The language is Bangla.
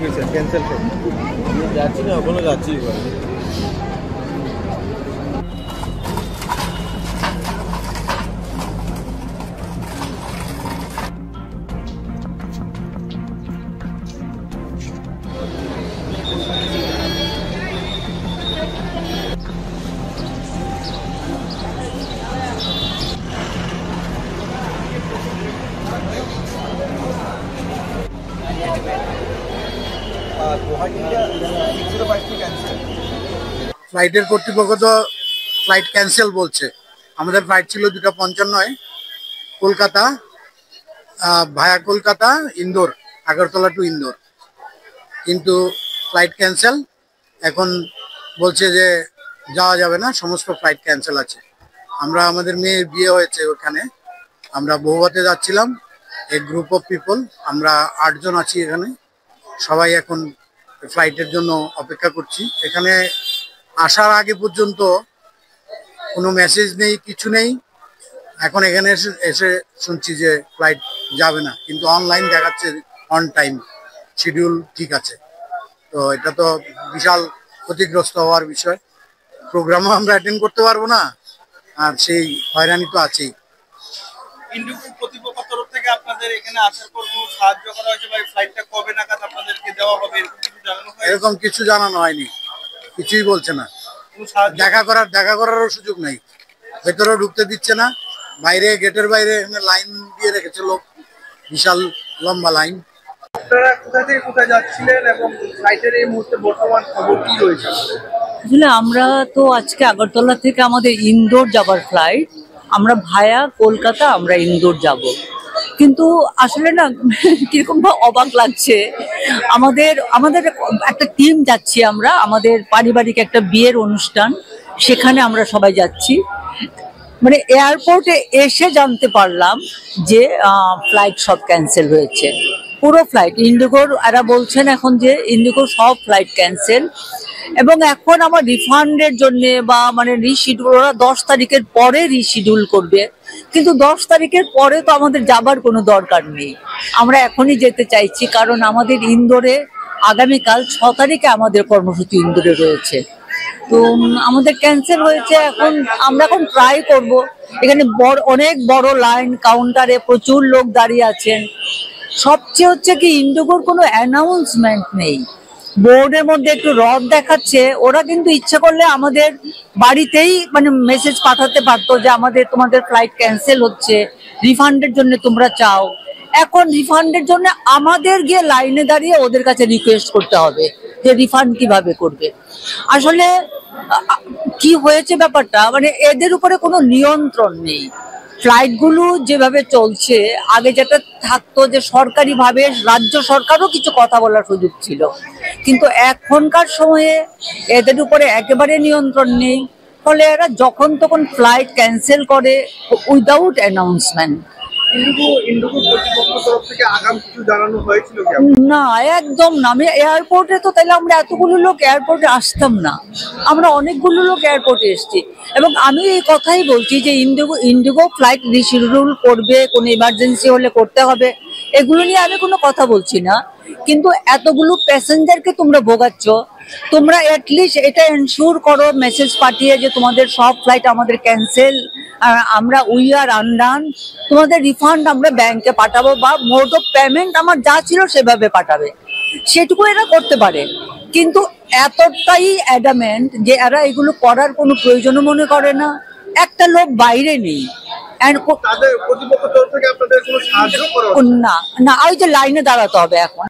গেছেন ক্যান্সেল করতে? যাচ্ছি না, ওখানে যাচ্ছি। ফ্লাইটের কর্তৃপক্ষ তো ফ্লাইট ক্যান্সেল বলছে। আমাদের ফ্লাইট ছিল 2:55 কলকাতা ভায়া কলকাতা ইন্দোর, আগরতলা টু ইন্দোর, কিন্তু ফ্লাইট ক্যান্সেল। এখন বলছে যে যাওয়া যাবে না, সমস্ত ফ্লাইট ক্যান্সেল আছে। আমরা আমাদের মেয়ের বিয়ে হয়েছে ওখানে, আমরা বৌভাতে যাচ্ছিলাম, এ গ্রুপ অফ পিপল, আমরা 8 জন আছি এখানে। সবাই এখন ফ্লাইটের জন্য অপেক্ষা করছি। এখানে আসার আগে পর্যন্ত কোনো মেসেজ নেই, কিছু নেই। এখন এখানে এসে শুনছি যে ফ্লাইট যাবে না, কিন্তু অনলাইন দেখাচ্ছে অন টাইম, শিডিউল ঠিক আছে। তো এটা তো বিশাল ক্ষতিগ্রস্ত হওয়ার বিষয়। প্রোগ্রামও আমরা অ্যাটেন্ড করতে পারবো না, আর সেই হয়রানি তো আছেই। ইন্ডিগো কর্তৃপক্ষ তরফ থেকে আপনাদের এখানে আসার পর কোনো সাহায্য করা হয়েছে বা ফ্লাইটটা কবে নাগাদ আপনাদেরকে দেওয়া হবে এরকম কিছু জানানো হয়নি, কিছুই বলছে না। দেখা করারও সুযোগ নাই, ভেতরেও ঢুকতে দিচ্ছে না। বাইরে গেটের বাইরে লাইন দিয়ে রেখেছে লোক, বিশাল লম্বা লাইন। আপনারা কোথা থেকে কোথায় যাচ্ছিলেন এবং ফ্লাইটের এই মুহূর্তে বর্তমান খবর কি রয়েছে? আসলে আমরা তো আজকে আগরতলা থেকে আমাদের ইন্দোর যাবার ফ্লাইট, আমরা ভায়া কলকাতা আমরা ইন্দোর যাব। কিন্তু আসলে না কিরকম অবাক লাগছে, আমাদের একটা টিম যাচ্ছি আমরা, আমাদের পারিবারিক একটা বিয়ের অনুষ্ঠান, সেখানে আমরা সবাই যাচ্ছি। মানে এয়ারপোর্টে এসে জানতে পারলাম যে ফ্লাইট সব ক্যান্সেল হয়েছে, পুরো ফ্লাইট। ইন্ডিগোর এরা বলছেন এখন যে ইন্ডিগোর সব ফ্লাইট ক্যান্সেল, এবং এখন আমার রিফান্ডের জন্য বা মানে রিশিডিউল, ওরা 10 তারিখের পরে রিশিডিউল করবে। কিন্তু 10 তারিখের পরে তো আমাদের যাবার কোনো দরকার নেই, আমরা এখনই যেতে চাইছি, কারণ আমাদের ইন্দোরে আগামীকাল 6 তারিখে আমাদের কর্মসূচি ইন্দোরে রয়েছে। তো আমাদের ক্যান্সেল হয়েছে। আমরা এখন ট্রাই করব। এখানে অনেক বড় লাইন, কাউন্টারে প্রচুর লোক দাঁড়িয়ে আছেন। সবচেয়ে হচ্ছে কি, ইন্ডিগোর কোনো অ্যানাউন্সমেন্ট নেই। বোর্ডের মধ্যে একটু রদ দেখাচ্ছে, ওরা কিন্তু ইচ্ছে করলে আমাদের বাড়িতেই মানে মেসেজ পাঠাতে পারতো যে তোমাদের ফ্লাইট ক্যান্সেল হচ্ছে, রিফান্ডের জন্য তোমরা চাও। এখন রিফান্ডের জন্য আমাদের গিয়ে লাইনে দাঁড়িয়ে ওদের কাছে রিকোয়েস্ট করতে হবে যে রিফান্ড কিভাবে করবে। আসলে কি হয়েছে ব্যাপারটা, মানে এদের উপরে কোনো নিয়ন্ত্রণ নেই। ফ্লাইটগুলো যেভাবে চলছে, আগে যেটা থাকতো যে সরকারিভাবে রাজ্য সরকারও কিছু কথা বলার সুযোগ ছিল, কিন্তু এখনকার সময়ে এদের উপরে একেবারে নিয়ন্ত্রণ নেই। ফলে এরা যখন তখন ফ্লাইট ক্যান্সেল করে উইদাউট অ্যানাউন্সমেন্ট। না, একদম না। আমি এয়ারপোর্টে তো, তাহলে আমরা এতগুলো লোক এয়ারপোর্টে আসতাম না। আমরা অনেকগুলো লোক এয়ারপোর্টে এসেছি, এবং আমি এই কথাই বলছি যে ইন্ডিগো ফ্লাইট রিশিডিউল করবে, কোনো ইমার্জেন্সি হলে করতে হবে, এগুলো নিয়ে আমি কোনো কথা বলছি না। কিন্তু এতগুলো প্যাসেঞ্জারকে তোমরা ভোগাচ্ছ, তোমরা অ্যাটলিস্ট এটা এনশিওর করো মেসেজ পাঠিয়ে যে তোমাদের সব ফ্লাইট আমাদের ক্যান্সেল, আমরা উই আর আনডান, তোমাদের রিফান্ড আমরা ব্যাংকে পাঠাবো, বা মোড অফ পেমেন্ট আমার যা ছিল সেভাবে পাঠাবে, সেটুকু এরা করতে পারে। কিন্তু এতটাই অ্যাডামেন্ট যে এরা এগুলো করার কোনো প্রয়োজনও মনে করে না। একটা লোক বাইরে নেই, না, ওই যে লাইনে দাঁড়াতে হবে এখন।